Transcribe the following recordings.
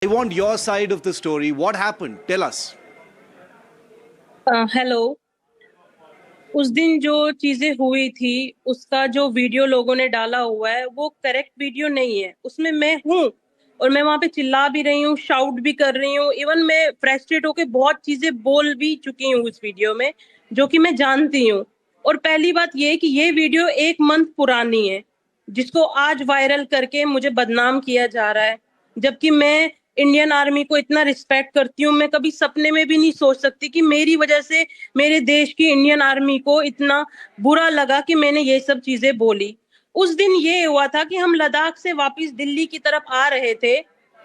I want your side of the story. What happened? Tell us. Hello. उस दिन जो चीजें हुई थी उसका जो वीडियो लोगों ने डाला हुआ है वो करेक्ट वीडियो नहीं है। उसमें मैं हूँ और मैं वहां पे चिल्ला भी रही हूँ, शाउट भी कर रही हूँ, इवन मैं फ्रस्ट्रेट होके बहुत चीजें बोल भी चुकी हूँ उस वीडियो में, जो कि मैं जानती हूँ। और पहली बात ये कि ये वीडियो 1 मंथ पुरानी है, जिसको आज वायरल करके मुझे बदनाम किया जा रहा है। जबकि मैं इंडियन आर्मी को इतना रिस्पेक्ट करती हूँ, मैं कभी सपने में भी नहीं सोच सकती कि मेरी वजह से मेरे देश की इंडियन आर्मी को इतना बुरा लगा कि मैंने ये सब चीजें बोली। उस दिन ये हुआ था कि हम लद्दाख से वापस दिल्ली की तरफ आ रहे थे।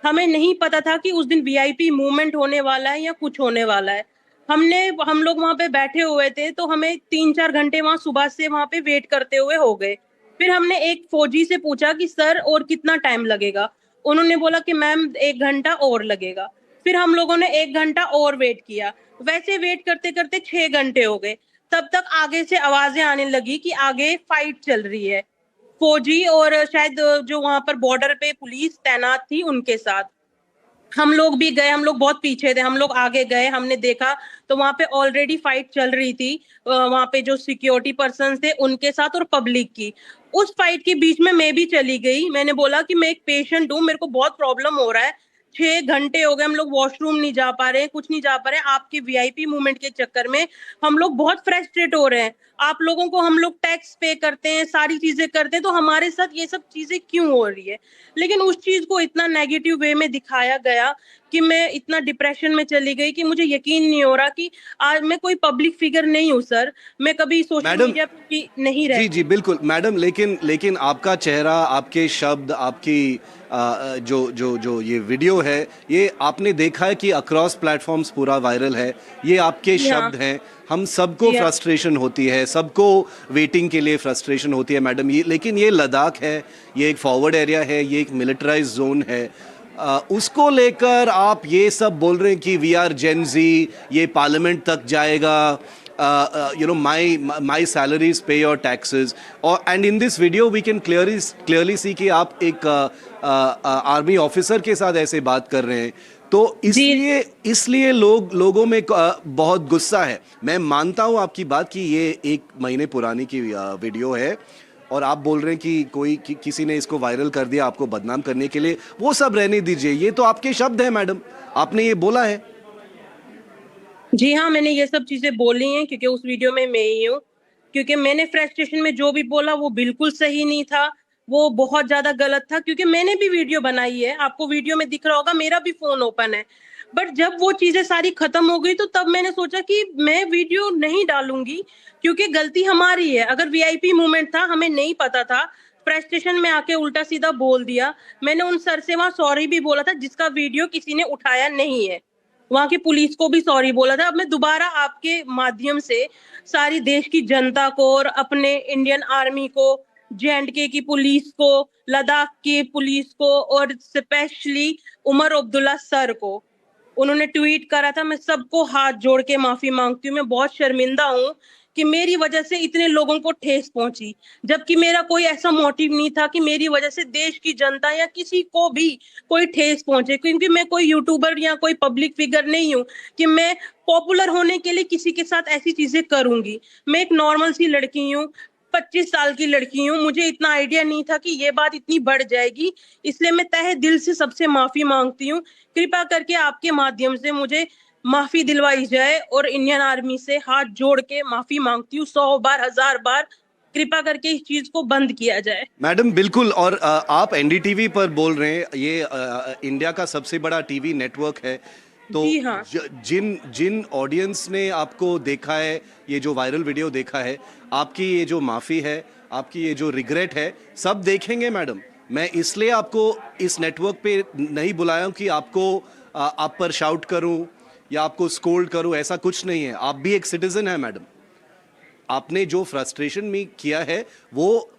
हमें नहीं पता था कि उस दिन वीआईपी मूवमेंट होने वाला है या कुछ होने वाला है। हम लोग वहां पे बैठे हुए थे तो हमें 3-4 घंटे वहां सुबह से वहां पे वेट करते हुए हो गए। फिर हमने एक फौजी से पूछा कि सर और कितना टाइम लगेगा। उन्होंने बोला कि मैम 1 घंटा और लगेगा। फिर हम लोगों ने 1 घंटा और वेट किया। वैसे वेट करते करते 6 घंटे हो गए। तब तक आगे से आवाजें आने लगी कि आगे फाइट चल रही है, फौजी और शायद जो वहां पर बॉर्डर पे पुलिस तैनात थी उनके साथ। हम लोग भी गए, हम लोग बहुत पीछे थे, हम लोग आगे गए, हमने देखा तो वहां पे ऑलरेडी फाइट चल रही थी। वहां पे जो सिक्योरिटी पर्सन थे उनके साथ और पब्लिक की। उस फाइट के बीच में मैं भी चली गई। मैंने बोला कि मैं एक पेशेंट हूँ, मेरे को बहुत प्रॉब्लम हो रहा है। 6 घंटे हो गए, हम लोग वॉशरूम नहीं जा पा रहे हैं, कुछ नहीं जा पा रहे हैं, आपके वीआईपी मूवमेंट के चक्कर में हम लोग बहुत फ्रस्ट्रेट हो रहे हैं। आप लोगों को हम लोग टैक्स पे करते हैं, सारी चीजें करते हैं, तो हमारे साथ ये सब चीजें क्यों हो रही है। लेकिन उस चीज को इतना नेगेटिव वे में दिखाया गया कि मैं इतना डिप्रेशन में चली गई कि मुझे यकीन नहीं हो रहा कि आज मैं कोई पब्लिक फिगर नहीं हूँ सर। मैं कभी सोशल मैडम, मीडिया पे भी नहीं जी जी रहती। बिल्कुल मैडम, लेकिन लेकिन आपका चेहरा, आपके शब्द, आपकी जो जो जो ये वीडियो है, ये आपने देखा है कि अक्रॉस प्लेटफॉर्म्स पूरा वायरल है। ये आपके जी हाँ। शब्द हैं। हम सबको जी हाँ। फ्रस्ट्रेशन होती है, सबको वेटिंग के लिए फ्रस्ट्रेशन होती है मैडम। ये लेकिन ये लद्दाख है, ये एक फॉरवर्ड एरिया है, ये एक मिलिटराइज जोन है। उसको लेकर आप ये सब बोल रहे हैं कि वी आर जेन जी, ये पार्लियामेंट तक जाएगा, my salaries pay your taxes, और and in this video we can clearly see कि आप एक आर्मी ऑफिसर के साथ ऐसे बात कर रहे हैं। तो जी। इसलिए इसलिए लोगों में बहुत गुस्सा है। मैं मानता हूं आपकी बात कि ये 1 महीने पुरानी की वीडियो है, और आप बोल रहे हैं कि किसी ने इसको वायरल कर दिया आपको बदनाम करने के लिए। वो सब रहने दीजिए, ये तो आपके शब्द हैं मैडम, आपने ये बोला है। जी हाँ, मैंने ये सब चीजें बोली हैं क्योंकि उस वीडियो में मैं ही हूँ। क्योंकि मैंने फ्रस्ट्रेशन में जो भी बोला वो बिल्कुल सही नहीं था, वो बहुत ज्यादा गलत था। क्योंकि मैंने भी वीडियो बनाई है, आपको वीडियो में दिख रहा होगा, मेरा भी फोन ओपन है। बट जब वो चीजें सारी खत्म हो गई तो तब मैंने सोचा कि मैं वीडियो नहीं डालूंगी, क्योंकि गलती हमारी है। अगर वीआईपी मूवमेंट था, हमें नहीं पता था, फ्रस्ट्रेशन में आके उल्टा सीधा बोल दिया। मैंने उन सर से वहां सॉरी भी बोला था, जिसका वीडियो किसी ने उठाया नहीं है। वहां की पुलिस को भी सॉरी बोला था। अब मैं दोबारा आपके माध्यम से सारी देश की जनता को और अपने इंडियन आर्मी को, जेएंडके की पुलिस को, लद्दाख की पुलिस को, और स्पेशली उमर अब्दुल्ला सर को, उन्होंने ट्वीट करा था, मैं सबको हाथ जोड़ के माफी मांगती हूँ। मैं बहुत शर्मिंदा हूँ कि मेरी वजह से इतने लोगों को ठेस पहुंची, जबकि मेरा कोई ऐसा मोटिव नहीं था कि मेरी वजह से देश की जनता या किसी को भी कोई ठेस पहुंचे। क्योंकि मैं कोई यूट्यूबर या कोई पब्लिक फिगर नहीं हूँ कि मैं पॉपुलर होने के लिए किसी के साथ ऐसी चीजें करूंगी। मैं एक नॉर्मल सी लड़की हूँ, 25 साल की लड़की हूँ। मुझे इतना आइडिया नहीं था कि ये बात इतनी बढ़ जाएगी। इसलिए मैं तहे दिल से सबसे माफी मांगती हूँ। कृपा करके आपके माध्यम से मुझे माफी दिलवाई जाए, और इंडियन आर्मी से हाथ जोड़ के माफी मांगती हूँ 100 बार, 1000 बार। कृपा करके इस चीज को बंद किया जाए। मैडम बिल्कुल, और आप एनडीटीवी पर बोल रहे हैं, ये इंडिया का सबसे बड़ा टीवी नेटवर्क है। तो जी हाँ। जिन जिन ऑडियंस ने आपको देखा है, ये जो वायरल वीडियो देखा है, आपकी ये जो माफ़ी है, आपकी ये जो रिग्रेट है, सब देखेंगे मैडम। मैं इसलिए आपको इस नेटवर्क पे नहीं बुलाया हूँ कि आपको आप पर शाउट करूँ या आपको स्कोल्ड करूँ, ऐसा कुछ नहीं है। आप भी एक सिटीजन है मैडम। आपने जो फ्रस्ट्रेशन में किया है वो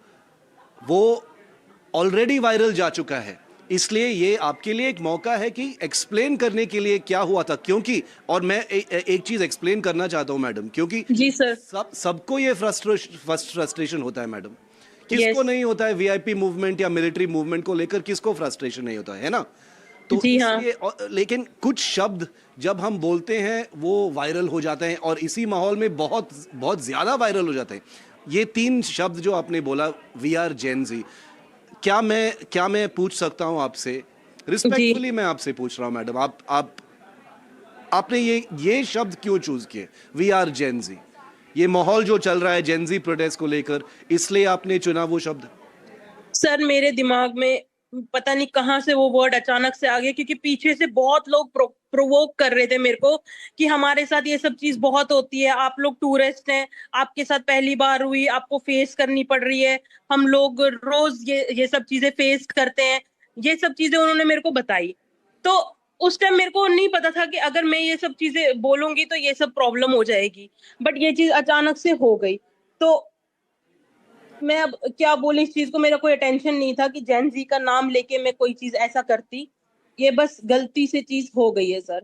ऑलरेडी वायरल जा चुका है। इसलिए ये आपके लिए एक मौका है कि एक्सप्लेन करने के लिए क्या हुआ था। क्योंकि और मैं एक चीज एक्सप्लेन करना चाहता हूं मैडम, क्योंकि जी सर। सबको ये फ्रस्ट्रेशन होता है मैडम। किसको यस। नहीं होता है? वीआईपी मूवमेंट या मिलिट्री मूवमेंट को लेकर किसको फ्रस्ट्रेशन नहीं होता है ना? तो जी हाँ। इसलिए लेकिन कुछ शब्द जब हम बोलते हैं वो वायरल हो जाते हैं और इसी माहौल में बहुत बहुत ज़्यादा वायरल हो जाते हैं। ये 3 शब्द जो आपने बोला, वी आर जेन ज़ी, क्या मैं पूछ सकता हूँ आपसे, जी रिस्पेक्टफुली मैं आपसे पूछ रहा हूँ मैडम, आपने ये शब्द क्यों चूज़ किए, वी आर जेन ज़ी? ये माहौल जो चल रहा है जेन ज़ी प्रोटेस्ट को लेकर, इसलिए आपने चुना वो शब्द? सर, मेरे दिमाग में पता नहीं कहाँ से वो वर्ड अचानक से आ गया, क्योंकि पीछे से बहुत लोग प्रोवोक कर रहे थे मेरे को कि हमारे साथ ये सब चीज बहुत होती है, आप लोग टूरिस्ट हैं, आपके साथ पहली बार हुई, आपको फेस करनी पड़ रही है, हम लोग रोज ये सब चीजें फेस करते हैं। ये सब चीजें उन्होंने मेरे को बताई। तो उस टाइम मेरे को नहीं पता था कि अगर मैं ये सब चीजें बोलूंगी तो ये सब प्रॉब्लम हो जाएगी, बट ये चीज अचानक से हो गई। तो मैं अब क्या बोलूं इस चीज को, मेरा कोई अटेंशन नहीं था कि जेन जी का नाम लेके मैं कोई चीज ऐसा करती। ये बस गलती से चीज हो गई है सर।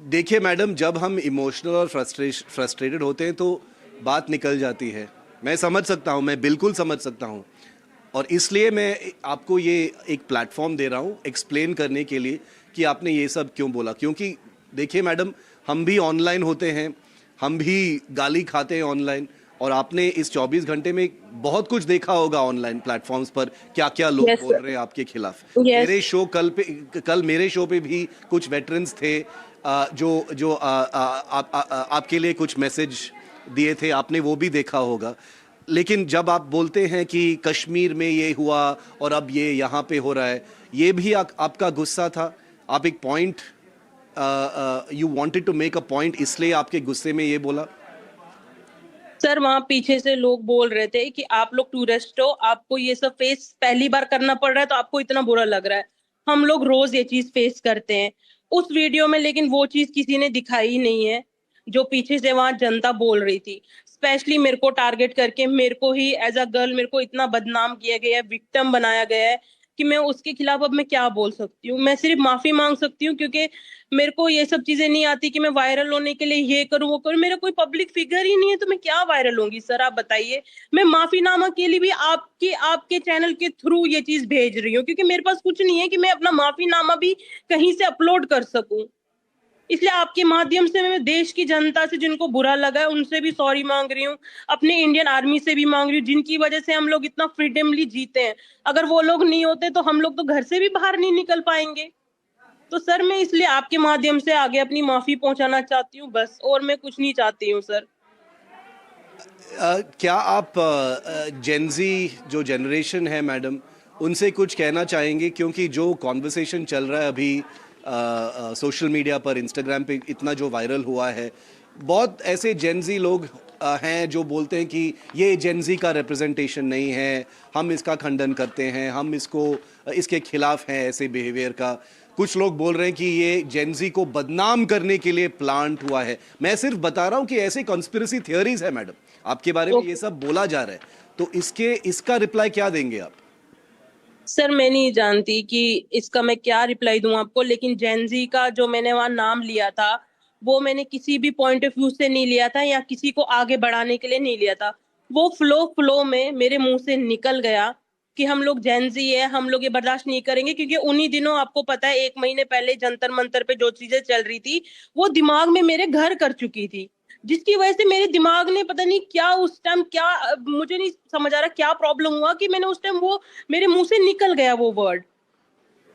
देखिए मैडम, जब हम इमोशनल और फ्रस्ट्रेटेड होते हैं तो बात निकल जाती है। मैं समझ सकता हूँ, मैं बिल्कुल समझ सकता हूँ, और इसलिए मैं आपको ये एक प्लेटफॉर्म दे रहा हूँ एक्सप्लेन करने के लिए कि आपने ये सब क्यों बोला। क्योंकि देखिए मैडम, हम भी ऑनलाइन होते हैं, हम भी गाली खाते हैं ऑनलाइन, और आपने इस 24 घंटे में बहुत कुछ देखा होगा ऑनलाइन प्लेटफॉर्म्स पर, क्या क्या लोग यस बोल सर। रहे हैं आपके खिलाफ। यस। मेरे शो कल मेरे शो पे भी कुछ वेटरन्स थे, जो जो आपके लिए कुछ मैसेज दिए थे, आपने वो भी देखा होगा। लेकिन जब आप बोलते हैं कि कश्मीर में ये हुआ और अब ये यहाँ पे हो रहा है, ये भी आपका गुस्सा था? आप एक point, you wanted to make a point, इसलिए आपके गुस्से में ये बोला? सर, वहां पीछे से लोग बोल रहे थे कि आप लोग टूरिस्ट हो, आपको ये सब फेस पहली बार करना पड़ रहा है तो आपको इतना बुरा लग रहा है। हम लोग रोज ये चीज फेस करते हैं। उस वीडियो में लेकिन वो चीज किसी ने दिखाई ही नहीं है जो पीछे से वहां जनता बोल रही थी। स्पेशली मेरे को टारगेट करके, मेरे को ही एज अ गर्ल मेरे को इतना बदनाम किया गया है, विक्टिम बनाया गया है कि मैं उसके खिलाफ अब मैं क्या बोल सकती हूँ। मैं सिर्फ माफी मांग सकती हूँ, क्योंकि मेरे को ये सब चीजें नहीं आती कि मैं वायरल होने के लिए ये करूं वो करूं। मेरा कोई पब्लिक फिगर ही नहीं है तो मैं क्या वायरल होंगी सर, आप बताइए। मैं माफीनामा के लिए भी आपके चैनल के थ्रू ये चीज भेज रही हूँ, क्योंकि मेरे पास कुछ नहीं है कि मैं अपना माफीनामा भी कहीं से अपलोड कर सकूं। इसलिए आपके माध्यम से मैं देश की जनता से, जिनको बुरा लगा है, उनसे भी सॉरी मांग रही हूँ। अपने इंडियन आर्मी से भी मांग रही हूँ, जिनकी वजह से हम लोग इतना फ्रीडमली जीते हैं। अगर वो लोग नहीं होते तो हम लोग तो घर से भी बाहर नहीं निकल पाएंगे। तो सर, मैं इसलिए आपके माध्यम से आगे अपनी माफी पहुंचाना चाहती हूँ बस, और मैं कुछ नहीं चाहती हूँ सर। क्या आप जेनजी जो जनरेशन है मैडम, उनसे कुछ कहना चाहेंगे? क्योंकि जो कॉन्वर्सेशन चल रहा है अभी सोशल मीडिया पर, इंस्टाग्राम पे इतना जो वायरल हुआ है, बहुत ऐसे जेनजी लोग हैं जो बोलते हैं कि ये जेनजी का रिप्रेजेंटेशन नहीं है, हम इसका खंडन करते हैं, हम इसके खिलाफ हैं ऐसे बिहेवियर का। कुछ लोग बोल रहे हैं कि ये जेनजी को बदनाम करने के लिए प्लांट हुआ है। मैं सिर्फ बता रहा हूँ कि ऐसे कॉन्स्पिरेसी थियरीज है मैडम, आपके बारे में ये सब बोला जा रहा है, तो इसका रिप्लाई क्या देंगे आप? सर, मैं नहीं जानती कि इसका मैं क्या रिप्लाई दूं आपको, लेकिन जेनजी का जो मैंने वहां नाम लिया था, वो मैंने किसी भी पॉइंट ऑफ व्यू से नहीं लिया था या किसी को आगे बढ़ाने के लिए नहीं लिया था। वो फ्लो में मेरे मुंह से निकल गया कि हम लोग जेनजी है, हम लोग ये बर्दाश्त नहीं करेंगे। क्योंकि उन्हीं दिनों आपको पता है, 1 महीने पहले जंतर मंतर पे जो चीजें चल रही थी, वो दिमाग में मेरे घर कर चुकी थी, जिसकी वजह से मेरे दिमाग ने पता नहीं क्या उस टाइम क्या, मुझे नहीं समझ आ रहा क्या प्रॉब्लम हुआ कि मैंने उस टाइम वो मेरे मुंह से निकल गया वो वर्ड,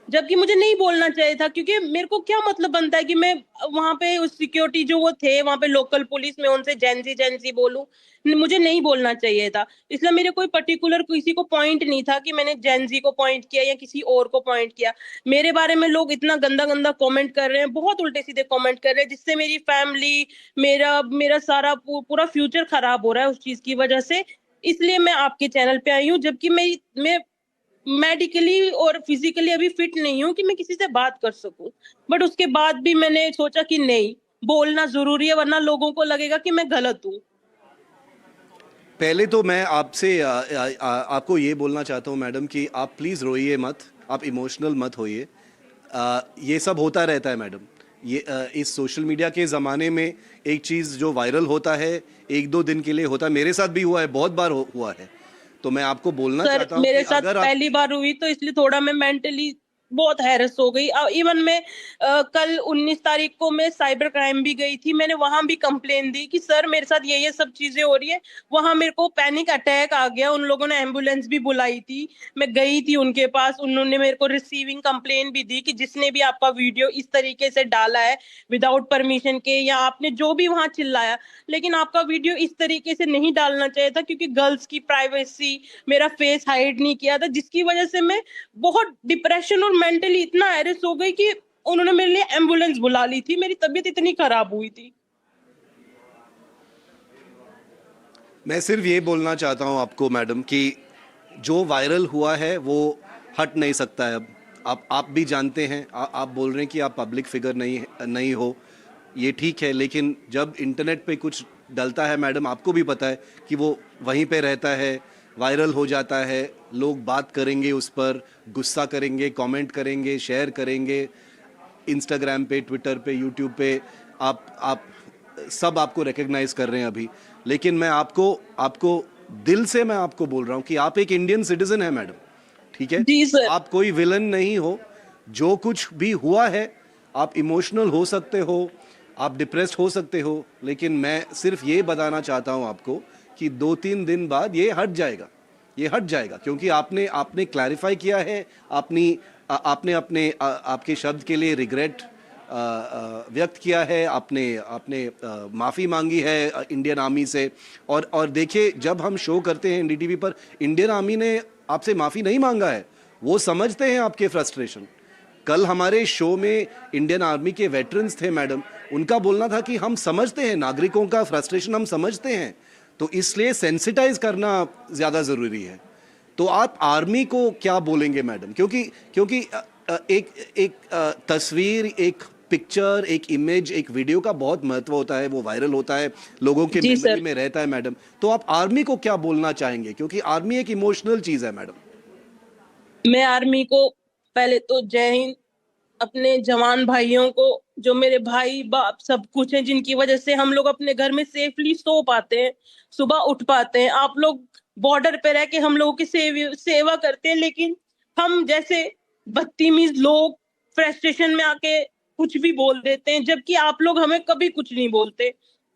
जबकि मुझे नहीं बोलना चाहिए था। क्योंकि मेरे को क्या मतलब बनता है कि मैं वहां पे उस सिक्योरिटी जो वो थे वहां पे लोकल पुलिस में उनसे जेंजी जेंजी बोलूं। मुझे नहीं बोलना चाहिए था। इसलिए मेरे कोई पर्टिकुलर किसी को पॉइंट नहीं था कि मैंने जेंजी को पॉइंट किया या किसी और को पॉइंट किया। मेरे बारे में लोग इतना गंदा गंदा कमेंट कर रहे हैं, बहुत उल्टे सीधे कमेंट कर रहे हैं, जिससे मेरी फैमिली, मेरा मेरा सारा पूरा फ्यूचर खराब हो रहा है उस चीज की वजह से। इसलिए मैं आपके चैनल पे आई हूँ, जबकि मैं मेडिकली और फिजिकली अभी फिट नहीं हूँ कि मैं किसी से बात कर सकूं। बट उसके बाद भी मैंने सोचा कि नहीं, बोलना जरूरी है, वरना लोगों को लगेगा कि मैं गलत हूँ। पहले तो मैं आपसे आपको ये बोलना चाहता हूँ मैडम कि आप प्लीज़ रोइए मत, आप इमोशनल मत होइए। ये सब होता रहता है मैडम। इस सोशल मीडिया के ज़माने में एक चीज़ जो वायरल होता है, 1-2 दिन के लिए होता है। मेरे साथ भी हुआ है, बहुत बार हुआ है। तो मैं आपको बोलना सर, चाहता हूँ कि मेरे साथ अगर आप, पहली बार हुई तो इसलिए थोड़ा मैं मेंटली बहुत हैरस हो गई। इवन मैं कल 19 तारीख को मैं साइबर क्राइम भी गई थी, मैंने वहां भी कंप्लेन दी कि सर मेरे साथ ये सब चीजें हो रही है। वहां मेरे को पैनिक अटैक आ गया, उन लोगों ने एम्बुलेंस भी बुलाई थी, मैं गई थी उनके पास, उन्होंने मेरे को रिसीविंग कंप्लेन भी दी कि जिसने भी आपका वीडियो इस तरीके से डाला है विदाउट परमिशन के, या आपने जो भी वहां चिल्लाया, लेकिन आपका वीडियो इस तरीके से नहीं डालना चाहिए था, क्योंकि गर्ल्स की प्राइवेसी, मेरा फेस हाइड नहीं किया था, जिसकी वजह से मैं बहुत डिप्रेशन और मेंटली इतना हैरेस हो गई कि उन्होंने मेरे लिए एम्बुलेंस बुला ली थी, मेरी तबीयत इतनी खराब हुई थी। मैं सिर्फ ये बोलना चाहता हूँ आपको मैडम कि जो वायरल हुआ है वो हट नहीं सकता है अब। आप भी जानते हैं, आप बोल रहे हैं कि आप पब्लिक फिगर नहीं हो, ये ठीक है, लेकिन जब इंटरनेट पे कुछ डलता है मैडम, आपको भी पता है कि वो वहीं पे रहता है, वायरल हो जाता है, लोग बात करेंगे उस पर, गुस्सा करेंगे, कमेंट करेंगे, शेयर करेंगे, इंस्टाग्राम पे, ट्विटर पे, यूट्यूब पे, आप सब आपको रिकग्नाइज कर रहे हैं अभी। लेकिन मैं आपको आपको दिल से मैं आपको बोल रहा हूँ कि आप एक इंडियन सिटीजन है मैडम, ठीक है? जी सर। आप कोई विलन नहीं हो। जो कुछ भी हुआ है, आप इमोशनल हो सकते हो, आप डिप्रेस्ड हो सकते हो, लेकिन मैं सिर्फ ये बताना चाहता हूँ आपको कि 2-3 दिन बाद ये हट जाएगा, ये हट जाएगा, क्योंकि आपने आपने क्लैरिफाई किया है, आपने अपने आपके शब्द के लिए रिग्रेट व्यक्त किया है, आपने आपने माफ़ी मांगी है इंडियन आर्मी से। और देखिए, जब हम शो करते हैं एनडीटीवी पर, इंडियन आर्मी ने आपसे माफ़ी नहीं मांगा है, वो समझते हैं आपके फ्रस्ट्रेशन। कल हमारे शो में इंडियन आर्मी के वेटरन्स थे मैडम, उनका बोलना था कि हम समझते हैं नागरिकों का फ्रस्ट्रेशन, हम समझते हैं, तो इसलिए सेंसिटाइज करना ज़्यादा ज़रूरी है। तो आप आर्मी को क्या बोलेंगे मैडम? क्योंकि क्योंकि एक एक तस्वीर, एक पिक्चर, एक इमेज, एक वीडियो का बहुत महत्व होता है, वो वायरल होता है, लोगों के जी मेमोरी सर। में रहता है मैडम। तो आप आर्मी को क्या बोलना चाहेंगे? क्योंकि आर्मी एक इमोशनल चीज़ है मैडम। मैं आर्मी को पहले तो जय हिंद, अपने जवान भाइयों को, जो मेरे भाई बाप सब कुछ है, जिनकी वजह से हम लोग अपने घर में सेफली सो पाते हैं, सुबह उठ पाते हैं। आप लोग बॉर्डर पे रह के हम लोगों की सेवा करते हैं, लेकिन हम जैसे बदतमीज लोग फ्रस्ट्रेशन में आके कुछ भी बोल देते हैं, जबकि आप लोग हमें कभी कुछ नहीं बोलते।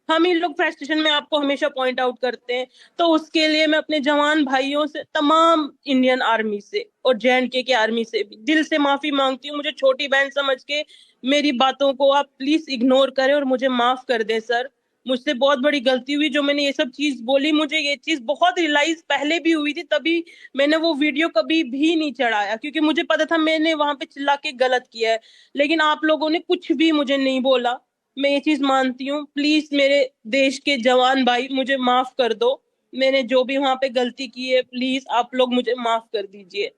हम ही लोग फ्रस्ट्रेशन में आपको हमेशा पॉइंट आउट करते हैं। तो उसके लिए मैं अपने जवान भाइयों से, तमाम इंडियन आर्मी से और जेएंडके के आर्मी से भी दिल से माफी मांगती हूँ। मुझे छोटी बहन समझ के मेरी बातों को आप प्लीज इग्नोर करें और मुझे माफ कर दें सर। मुझसे बहुत बड़ी गलती हुई जो मैंने ये सब चीज बोली। मुझे ये चीज बहुत रियलाइज पहले भी हुई थी, तभी मैंने वो वीडियो कभी भी नहीं चढ़ाया, क्योंकि मुझे पता था मैंने वहां पे चिल्ला के गलत किया है। लेकिन आप लोगों ने कुछ भी मुझे नहीं बोला, मैं ये चीज मानती हूँ। प्लीज मेरे देश के जवान भाई मुझे माफ कर दो, मैंने जो भी वहां पे गलती की है प्लीज आप लोग मुझे माफ कर दीजिए।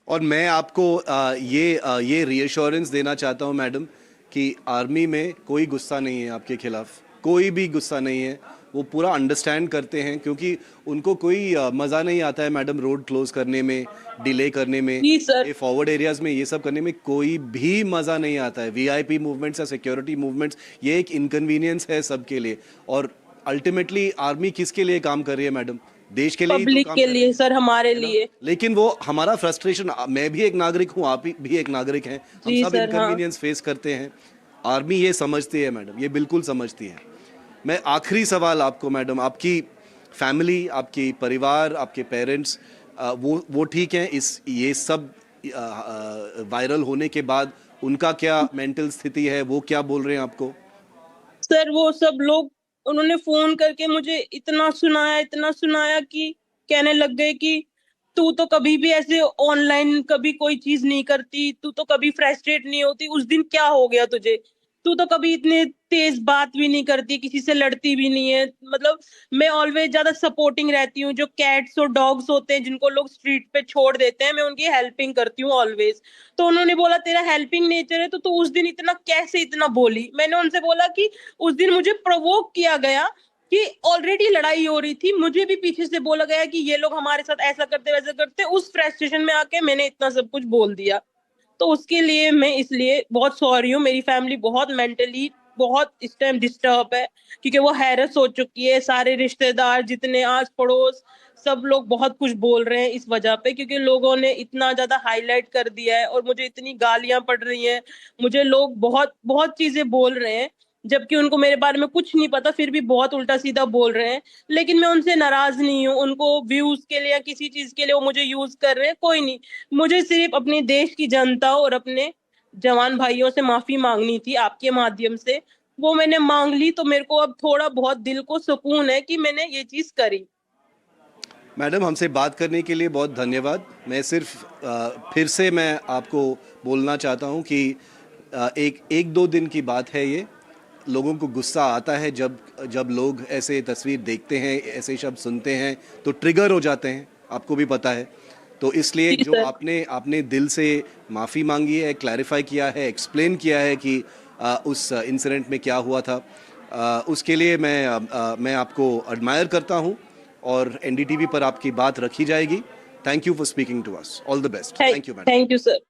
और मैं आपको ये रीअश्योरेंस देना चाहता हूँ मैडम कि आर्मी में कोई गुस्सा नहीं है आपके खिलाफ, कोई भी गुस्सा नहीं है। वो पूरा अंडरस्टैंड करते हैं, क्योंकि उनको कोई मज़ा नहीं आता है मैडम रोड क्लोज करने में, डिले करने में, जी सर। ये फॉरवर्ड एरियाज़ में ये सब करने में कोई भी मज़ा नहीं आता है। वीआईपी मूवमेंट्स या सिक्योरिटी मूवमेंट्स, ये एक इनकन्वीनियंस है सबके लिए। और अल्टीमेटली आर्मी किसके लिए काम कर रही है मैडम? देश के लिए ही तो पब्लिक काम के कर रही लिए सर, हमारे है ना? लिए। लेकिन वो हमारा फ्रस्ट्रेशन, मैं भी एक नागरिक हूँ, आप भी एक नागरिक हैं, हम जी सब सर। हाँ। इनकन्वीनियंस फेस करते हैं। आर्मी ये समझती है मैडम, ये बिल्कुल समझती है। मैं आखिरी सवाल आपको मैडम, आपकी फैमिली, आपकी परिवार, आपके पेरेंट्स, वो ठीक हैं इस ये सब वायरल होने के बाद? उनका क्या मेंटल स्थिति है, वो क्या बोल रहे हैं आपको? सर वो सब लोग, उन्होंने फोन करके मुझे इतना सुनाया कि कहने लग गए कि तू तो कभी भी ऐसे ऑनलाइन कभी कोई चीज नहीं करती, तू तो कभी फ्रस्ट्रेट नहीं होती, उस दिन क्या हो गया तुझे, तू तो कभी इतने तेज बात भी नहीं करती, किसी से लड़ती भी नहीं है। मतलब मैं ऑलवेज ज्यादा सपोर्टिंग रहती हूँ। जो कैट्स और डॉग्स होते हैं जिनको लोग स्ट्रीट पे छोड़ देते हैं, मैं उनकी हेल्पिंग करती हूँ ऑलवेज। तो उन्होंने बोला तेरा हेल्पिंग नेचर है तो तू उस दिन इतना कैसे इतना बोली। मैंने उनसे बोला कि उस दिन मुझे प्रोवोक किया गया कि ऑलरेडी लड़ाई हो रही थी, मुझे भी पीछे से बोला गया कि ये लोग हमारे साथ ऐसा करते वैसा करते, उस फ्रस्ट्रेशन में आके मैंने इतना सब कुछ बोल दिया। तो उसके लिए मैं इसलिए बहुत सॉरी हूँ। मेरी फैमिली बहुत मेंटली बहुत इस टाइम डिस्टर्ब है, क्योंकि वो हैरस हो चुकी है। सारे रिश्तेदार जितने आस पड़ोस सब लोग बहुत कुछ बोल रहे हैं इस वजह पे, क्योंकि लोगों ने इतना ज्यादा हाईलाइट कर दिया है और मुझे इतनी गालियां पड़ रही हैं। मुझे लोग बहुत बहुत चीजें बोल रहे हैं, जबकि उनको मेरे बारे में कुछ नहीं पता, फिर भी बहुत उल्टा सीधा बोल रहे हैं। लेकिन मैं उनसे नाराज नहीं हूँ। उनको व्यूज के लिए या किसी चीज के लिए वो मुझे यूज कर रहे हैं, कोई नहीं। मुझे सिर्फ अपने देश की जनता और अपने जवान भाइयों से माफी मांगनी थी आपके माध्यम से। वो मैंने मांग ली, तो मेरे को अब थोड़ा बहुत दिल को सुकून है कि मैंने ये चीज करी। मैडम, हमसे बात करने के लिए बहुत धन्यवाद। मैं सिर्फ फिर से मैं आपको बोलना चाहता हूँ कि एक दो दिन की बात है ये। लोगों को गुस्सा आता है जब जब लोग ऐसे तस्वीर देखते हैं, ऐसे शब्द सुनते हैं तो ट्रिगर हो जाते हैं, आपको भी पता है। तो इसलिए जी जो सर। आपने आपने दिल से माफ़ी मांगी है, क्लैरिफाई किया है, एक्सप्लेन किया है कि उस इंसिडेंट में क्या हुआ था, उसके लिए मैं आपको एडमायर करता हूँ और एनडीटीवी पर आपकी बात रखी जाएगी। Thank you for speaking to us. All the best. Thank you madam. Thank you sir.